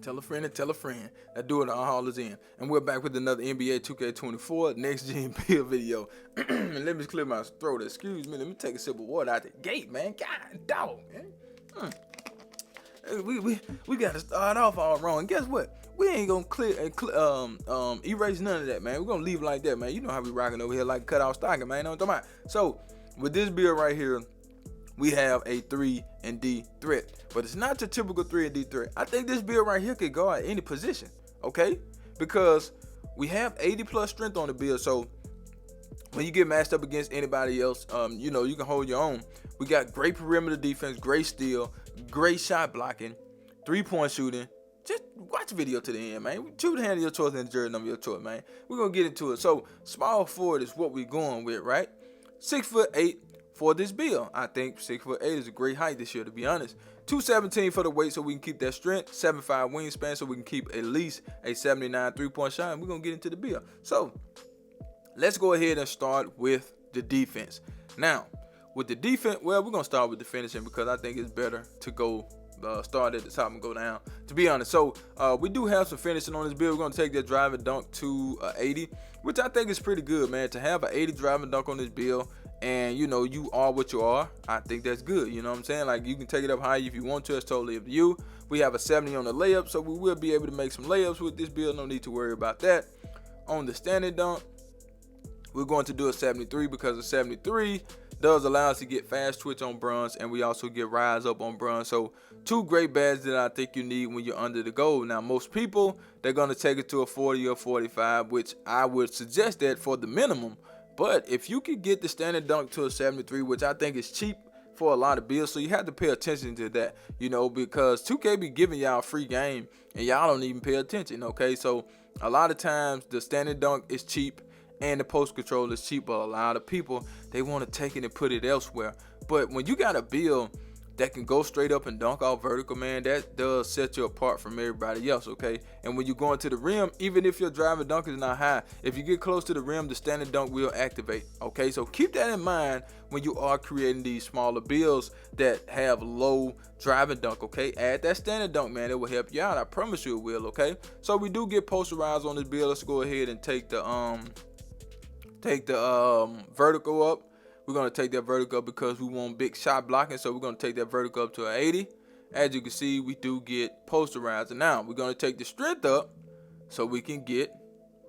Tell a friend and tell a friend. That do it, our haul is in. And we're back with another NBA 2K24 next gen build video. And let me clear my throat. Excuse me. Let me take a sip of water out the gate, man. God dog, man. We gotta start off all wrong. And guess what? We ain't gonna erase none of that, man. We're gonna leave it like that, man. You know how we rocking over here like cut off stocking, man. You know what I'm talking about? So with this build right here, we have a 3&D threat, but it's not your typical 3&D threat. I think this build right here could go at any position, okay? Because we have 80 plus strength on the build, so when you get matched up against anybody else, you know, you can hold your own. We got great perimeter defense, great steal, great shot blocking, 3-point shooting. Just watch the video to the end, man. Choose the hand of your choice and the jersey number of your choice, man. We're gonna get into it. So small forward is what we're going with, right? 6'8" for this build. I think 6'8" is a great height this year, to be honest. 217 for the weight so we can keep that strength. 7'5" wingspan so we can keep at least a 79 3-point shot. And we're gonna get into the build. So let's go ahead and start with the defense. Now, with the defense, well, we're gonna start with the finishing because I think it's better to go start at the top and go down, to be honest. So we do have some finishing on this build. We're gonna take that drive and dunk to 80, which I think is pretty good, man. To have an 80 drive and dunk on this build, and you know, you are what you are, I think that's good. You know what I'm saying? Like, you can take it up high if you want to. It's totally up to you. We have a 70 on the layup, so we will be able to make some layups with this build. No need to worry about that. On the standing dunk, we're going to do a 73 because a 73 does allow us to get fast twitch on bronze, and we also get rise up on bronze. So two great badges that I think you need when you're under the gold. Now, most people, they're going to take it to a 40 or 45, which I would suggest that for the minimum. But if you could get the standard dunk to a 73, which I think is cheap for a lot of builds, so you have to pay attention to that, you know, because 2K be giving y'all a free game and y'all don't even pay attention, okay? So a lot of times the standard dunk is cheap and the post control is cheap, but a lot of people, they want to take it and put it elsewhere. But when you got a build that can go straight up and dunk off vertical, man, that does set you apart from everybody else, okay? And when you're going to the rim, even if your driving dunk is not high, if you get close to the rim, the standing dunk will activate, okay? So keep that in mind when you are creating these smaller builds that have low driving dunk, okay? Add that standing dunk, man. It will help you out. I promise you it will, okay? So we do get posterized on this build. Let's go ahead and take the vertical up. We're going to take that vertical up because we want big shot blocking, so we're going to take that vertical up to an 80. As you can see, we do get posterized. And now we're going to take the strength up so we can get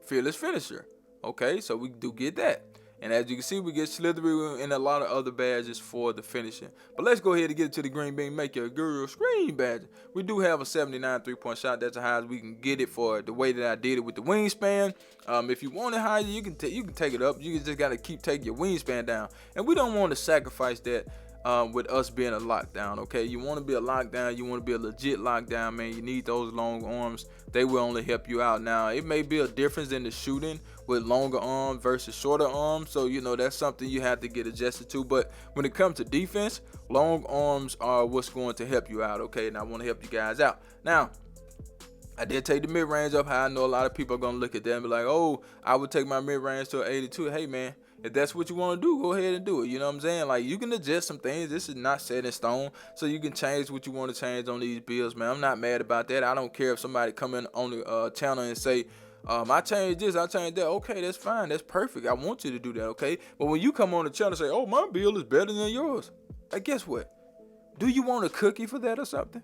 fearless finisher. Okay, so we do get that. And as you can see, we get slithery and a lot of other badges for the finishing. But let's go ahead and get into the green bean, make your girl screen badge. We do have a 79 3-point shot. That's as high as we can get it for the way that I did it with the wingspan. If you want it higher, you can take it up. You just got to keep taking your wingspan down. And we don't want to sacrifice that with us being a lockdown, okay? You want to be a lockdown. You want to be a legit lockdown, man. You need those long arms. They will only help you out. Now, it may be a difference in the shooting with longer arms versus shorter arms. So, you know, that's something you have to get adjusted to. But when it comes to defense, long arms are what's going to help you out, okay? And I want to help you guys out. Now, I did take the mid-range up high. I know a lot of people are going to look at that and be like, oh, I would take my mid-range to an 82. Hey, man, if that's what you want to do, go ahead and do it. You know what I'm saying? Like, you can adjust some things. This is not set in stone, so you can change what you want to change on these builds, man. I'm not mad about that. I don't care if somebody come in on the channel and say, I changed this, I changed that. Okay, that's fine. That's perfect. I want you to do that, okay? But when you come on the channel and say, oh, my build is better than yours, like, guess what? Do you want a cookie for that or something?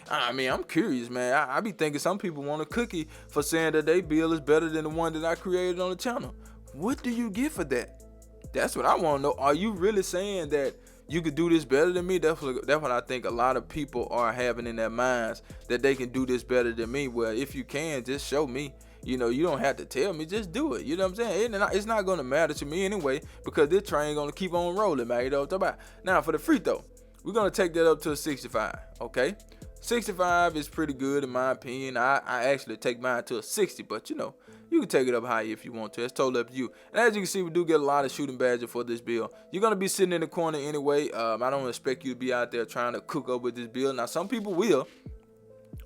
I mean, I'm curious, man. I be thinking some people want a cookie for saying that their build is better than the one that I created on the channel. What do you get for that? That's what I want to know. Are you really saying that you could do this better than me? That's what I think a lot of people are having in their minds, that they can do this better than me. Well, if you can, just show me. You know, you don't have to tell me, just do it. You know what I'm saying? It's not going to matter to me anyway, because this train going to keep on rolling, man. You know what I'm talking about? Now, for the free throw, we're going to take that up to a 65, okay? 65 is pretty good in my opinion. I actually take mine to a 60, but you know, you can take it up higher if you want to. It's totally up to you. And as you can see, we do get a lot of shooting badges for this build. You're going to be sitting in the corner anyway. I don't expect you to be out there trying to cook up with this build. Now, some people will.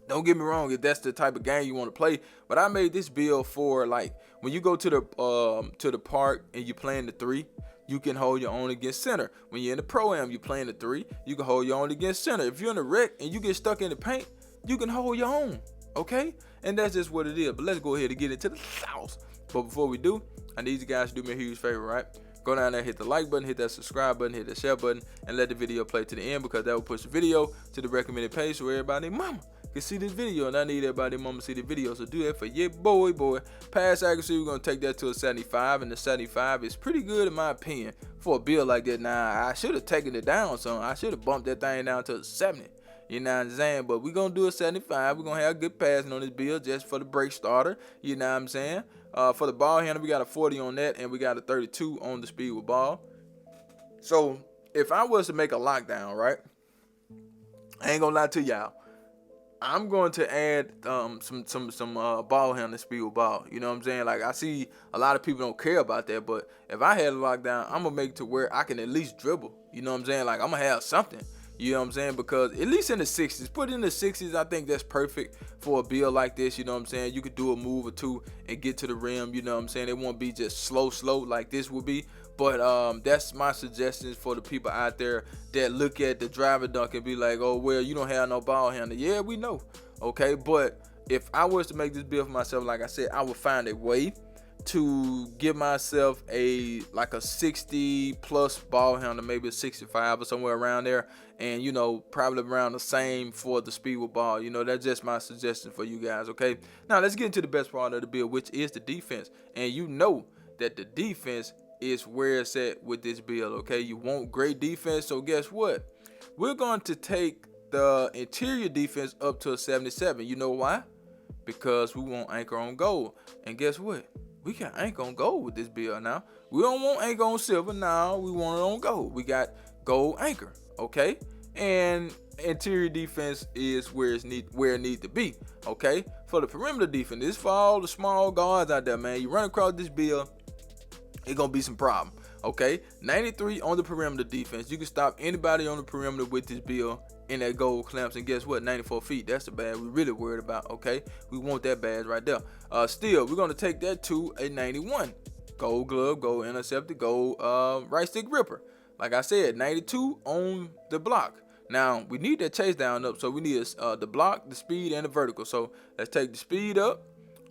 Don't get me wrong, if that's the type of game you want to play, but I made this build for, like, when you go to the park and you're playing the 3, you can hold your own against center. When you're in the pro-am, you're playing the 3, you can hold your own against center. If you're in the rec and you get stuck in the paint, you can hold your own. okay? And that's just what it is. But let's go ahead and get into the sauce. But before we do, I need you guys to do me a huge favor, right? Go down there, hit the like button, hit that subscribe button, hit the share button, and let the video play to the end, because that will push the video to the recommended page so everybody mama can see this video. And I need everybody mama to see the video, so do that for your boy. Pass accuracy, we're going to take that to a 75, and the 75 is pretty good in my opinion for a build like that. Now, I should have taken it down some. I should have bumped that thing down to a 70. You know what I'm saying? But we're going to do a 75. We're going to have good passing on this build just for the break starter. You know what I'm saying? For the ball handle, we got a 40 on that, and we got a 32 on the speed with ball. So if I was to make a lockdown, right, I ain't gonna lie to y'all, I'm going to add some ball handling speed with ball. You know what I'm saying? Like, I see a lot of people don't care about that, but if I had a lockdown, I'm gonna make it to where I can at least dribble. You know what I'm saying? Like, I'm gonna have something. You know what I'm saying? Because at least in the 60s, put it in the 60s, I think that's perfect for a build like this. You know what I'm saying? You could do a move or two and get to the rim. You know what I'm saying? It won't be just slow like this would be. But that's my suggestions for the people out there that look at the driver dunk and be like, oh, well, you don't have no ball handler. Yeah, we know. Okay, but if I was to make this build for myself, like I said, I would find a way to give myself a 60 plus ball handler, maybe a 65 or somewhere around there, and you know, probably around the same for the speed with ball. You know, that's just my suggestion for you guys. Okay, now let's get into the best part of the build, which is the defense. And you know that the defense is where it's at with this build. Okay, you want great defense, so guess what, we're going to take the interior defense up to a 77. You know why? Because we want anchor on gold. And guess what, we got anchor on gold with this build now. We don't want anchor on silver now. We want it on gold. We got gold anchor, okay? And interior defense is where it needs to be, okay? For the perimeter defense, this is for all the small guards out there, man. You run across this build, it's going to be some problem, okay? 93 on the perimeter defense. You can stop anybody on the perimeter with this build in that gold clamps, and guess what, 94 feet, that's the badge we really worried about, okay? We want that badge right there. Still, we're going to take that to a 91. Gold glove, gold interceptor, gold right stick ripper. Like I said, 92 on the block. Now, we need that chase down up, so we need the block, the speed, and the vertical. So let's take the speed up,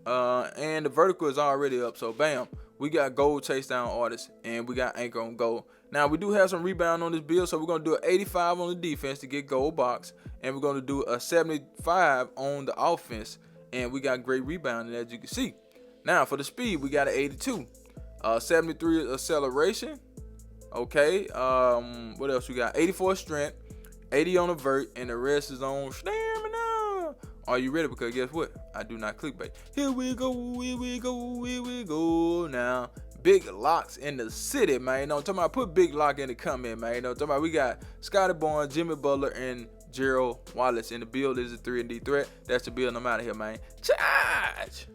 and the vertical is already up, so bam. We got gold chase down artists, and we got anchor on gold. Now, we do have some rebound on this build, so we're going to do an 85 on the defense to get gold box, and we're going to do a 75 on the offense, and we got great rebounding, as you can see. Now, for the speed, we got an 82. 73 acceleration. Okay, what else we got? 84 strength, 80 on the vert, and the rest is on stamina. Are you ready? Because guess what? I do not clickbait. Here we go, here we go, here we go. Now, big locks in the city, man. You know what I'm talking about? Put big lock in the comment, man. You know what I'm talking about? We got Scotty Barnes, Jimmy Butler, and Gerald Wallace. And the build is a 3&D threat. That's the build. I'm out of here, man. Charge!